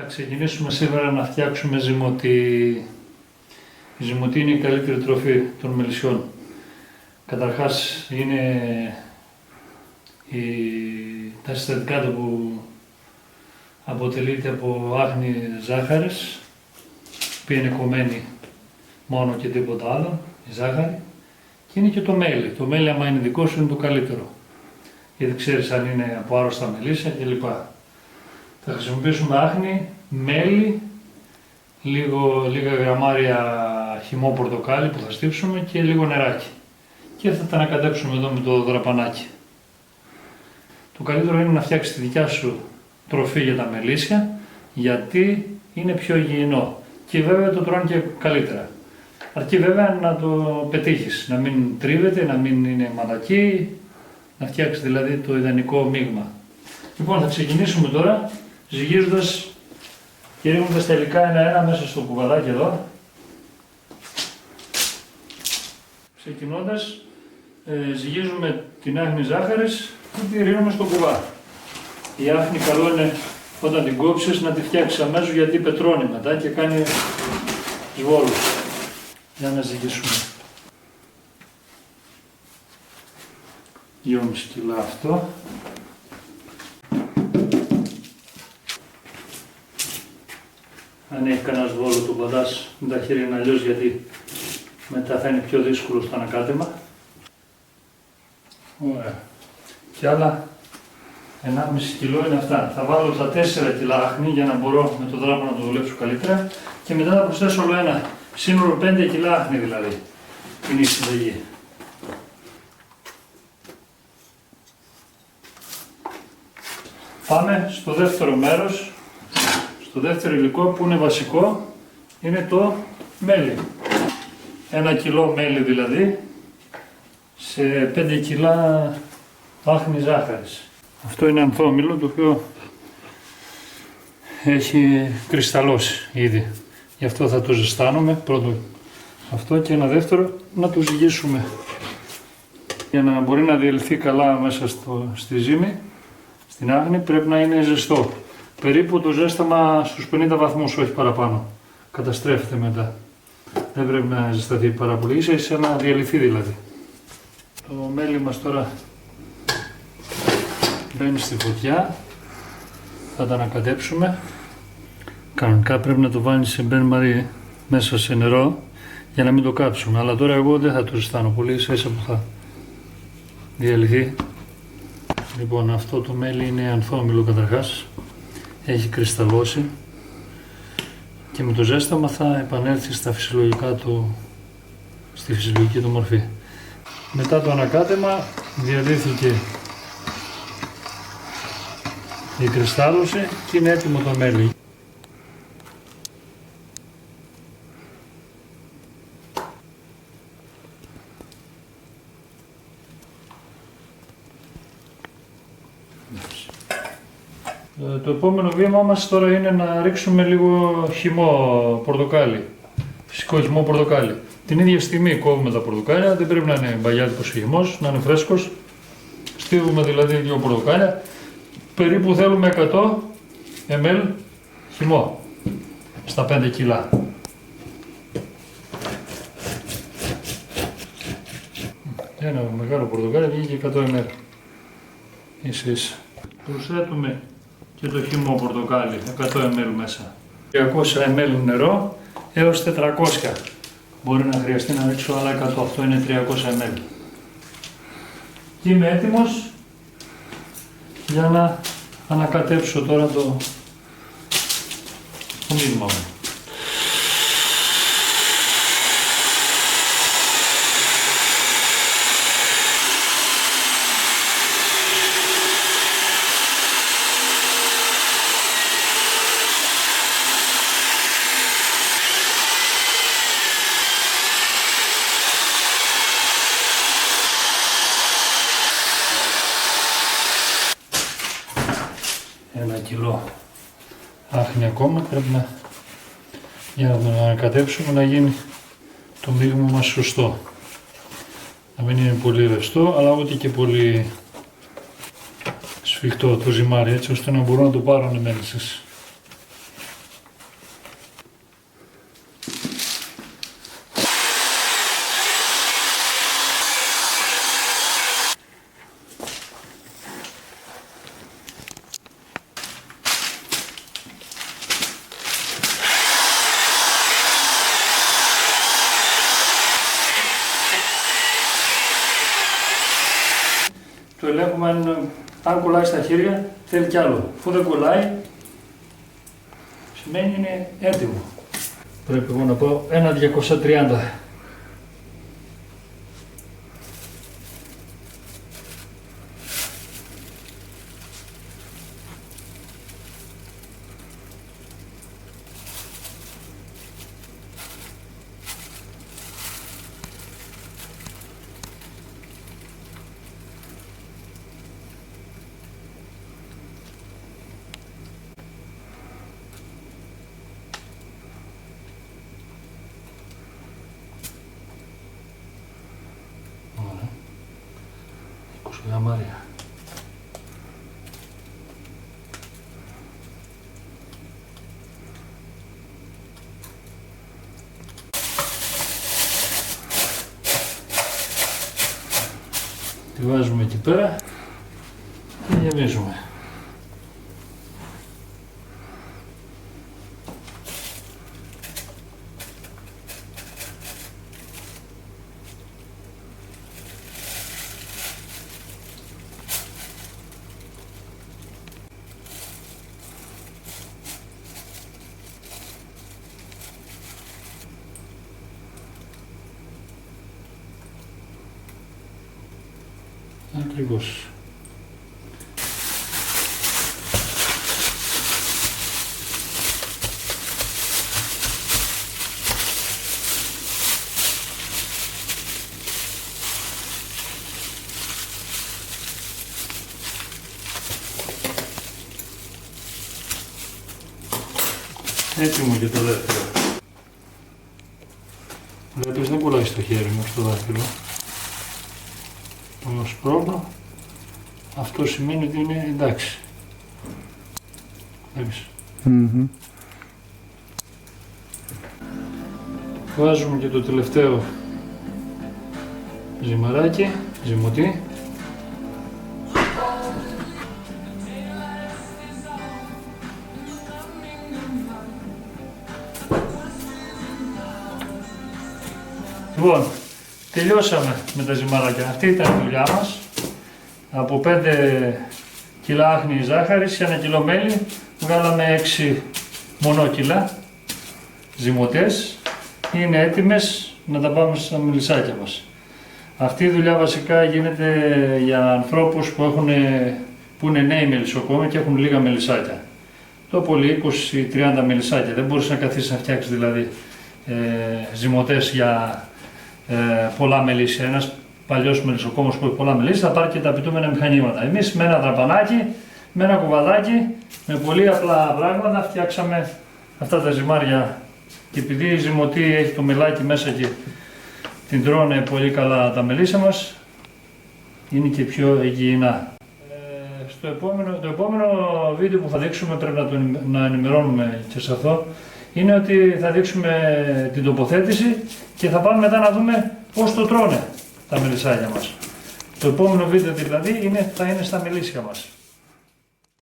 Θα ξεκινήσουμε σήμερα να φτιάξουμε ζυμωτή. Η ζυμωτή είναι η καλύτερη τροφή των μελισσιών. Καταρχάς είναι τα συστατικά του που αποτελείται από άχνη ζάχαρης, που είναι κομμένη μόνο και τίποτα άλλο, η ζάχαρη, και είναι και το μέλι. Το μέλι, άμα είναι δικό σου, είναι το καλύτερο, γιατί ξέρεις αν είναι από άρρωστα μελίσια κλπ. Θα χρησιμοποιήσουμε άχνη, μέλι, λίγα γραμμάρια χυμό πορτοκάλι που θα στύψουμε και λίγο νεράκι. Και θα τα ανακατέψουμε εδώ με το δραπανάκι. Το καλύτερο είναι να φτιάξεις τη δικιά σου τροφή για τα μελίσια, γιατί είναι πιο υγιεινό και βέβαια το τρώνε και καλύτερα. Αρκεί βέβαια να το πετύχεις, να μην τρίβεται, να μην είναι μαλακή, να φτιάξεις δηλαδή το ιδανικό μείγμα. Λοιπόν, θα ξεκινήσουμε τώρα ζυγίζοντας και ρίχνοντας τα υλικά ένα-ένα μέσα στο κουβαδάκι εδώ. Ξεκινώντας, ζυγίζουμε την άχνη ζάχαρης και τη ρίχνουμε στο κουβά. Η άχνη καλό είναι όταν την κόψεις να τη φτιάξεις αμέσως, γιατί πετρώνει μετά και κάνει σβόλους. Για να ζυγίσουμε 2,5 κιλά αυτό. Αν έχει κανένα σβόλο το πατάς με τα χέρια αλλιώς, γιατί μετά θα είναι πιο δύσκολο στο ανακάτεμα. Ωραία. Και άλλα 1,5 κιλό είναι αυτά. Θα βάλω τα 4 κιλά άχνη για να μπορώ με το δράπανο να το δουλέψω καλύτερα και μετά θα προσθέσω όλο ένα. Σύνολο 5 κιλά άχνη δηλαδή είναι η συνταγή. Πάμε στο δεύτερο μέρος, στο δεύτερο υλικό που είναι βασικό, είναι το μέλι. 1 κιλό μέλι δηλαδή, σε 5 κιλά άχνη ζάχαρης. Αυτό είναι ανθόμυλο το οποίο έχει κρυσταλλώσει ήδη. Γι' αυτό θα το ζεστάνουμε πρώτο αυτό, και ένα δεύτερο να το ζυγίσουμε για να μπορεί να διελθεί καλά μέσα στη ζύμη. Στην άχνη πρέπει να είναι ζεστό. Περίπου το ζέσταμα στους 50 βαθμούς, όχι παραπάνω. Καταστρέφεται μετά. Δεν πρέπει να ζεσταθεί πάρα πολύ, ίσα να διαλυθεί δηλαδή. Το μέλι μας τώρα μπαίνει στη φωτιά. Θα τα ανακατέψουμε. Κανονικά πρέπει να το βάλεις σε μπεν-μαρί μέσα σε νερό για να μην το κάψουμε. Αλλά τώρα εγώ δεν θα το ζεστάνω πολύ, ίσα που θα διαλυθεί. Λοιπόν, αυτό το μέλι είναι ανθόμυλο καταρχάς. Έχει κρυσταλλώσει και με το ζέσταμα θα επανέλθει στη φυσιολογική του μορφή. Μετά το ανακάτεμα διαλύθηκε η κρυστάλλωση και είναι έτοιμο το μέλι. Το επόμενο βήμα μας τώρα είναι να ρίξουμε λίγο χυμό πορτοκάλι, φυσικό χυμό πορτοκάλι. Την ίδια στιγμή κόβουμε τα πορτοκάλια, δεν πρέπει να είναι μπαγιάτικος ο χυμός, να είναι φρέσκος. Στίβουμε δηλαδή 2 πορτοκάλια, περίπου θέλουμε 100 ml χυμό στα 5 κιλά. Ένα μεγάλο πορτοκάλι βγήκε 100 ml. Ίσα. Προσθέτουμε και το χυμό πορτοκάλι, 100 ml μέσα. 300 ml νερό έως 400. Μπορεί να χρειαστεί να ρίξω άλλα 100, αυτό είναι 300 ml. Και είμαι έτοιμος για να ανακατέψω τώρα το μείγμα μου. Ένα κιλό άχνη ακόμα πρέπει για να τον ανακατέψουμε, να γίνει το μείγμα μας σωστό. Να μην είναι πολύ ρευστό, αλλά ούτε και πολύ σφιχτό το ζυμάρι, έτσι ώστε να μπορούν να το πάρουν οι μέλισσες. βλέπουμε αν κολλάει στα χέρια, θέλει κι άλλο. Αφού δεν κολλάει, σημαίνει είναι έτοιμο. Πρέπει εγώ να πάω ένα 230. Ωραία. 20 γραμμάρια. Τη βάζουμε εκεί πέρα και γεμίζουμε. Ακριβώς. Έτοιμο και το δεύτερο. Βλέπεις δεν κολλάει στο χέρι μου στο δάχτυλο. Όμως πρώτο, αυτό σημαίνει ότι είναι εντάξει. Βλέπεις. Βάζουμε και το τελευταίο ζυμαράκι, ζυμωτή. Λοιπόν, τελειώσαμε με τα ζυμαράκια. Αυτή ήταν η δουλειά μας. Από 5 κιλά άχνη ζάχαρης και 1 κιλό μέλι βγάλαμε 6 μονόκιλα ζυμωτές. Είναι έτοιμες να τα πάμε στα μελισσάκια μας. Αυτή η δουλειά βασικά γίνεται για ανθρώπους που είναι νέοι μελισσοκόμοι και έχουν λίγα μελισσάκια. Το πολύ 20-30 μελισσάκια. Δεν μπορείς να καθίσεις να φτιάξεις δηλαδή ζυμωτές για πολλά μελίσια. Ένας παλιός μελισσοκόμος που έχει πολλά μελίσια θα πάρει και τα απαιτούμενα μηχανήματα. Εμείς με ένα τραπανάκι, με ένα κουβαδάκι, με πολύ απλά πράγματα φτιάξαμε αυτά τα ζυμάρια. Και επειδή η ζυμωτή έχει το μελάκι μέσα και την τρώνε πολύ καλά τα μελίσια μας, είναι και πιο υγιεινά. Το επόμενο βίντεο που θα δείξουμε, πρέπει να ενημερώνουμε και σε αυτό, είναι ότι θα δείξουμε την τοποθέτηση και θα πάμε μετά να δούμε πώς το τρώνε τα μελισσάκια μας. Το επόμενο βίντεο δηλαδή θα είναι στα μελίσια μας.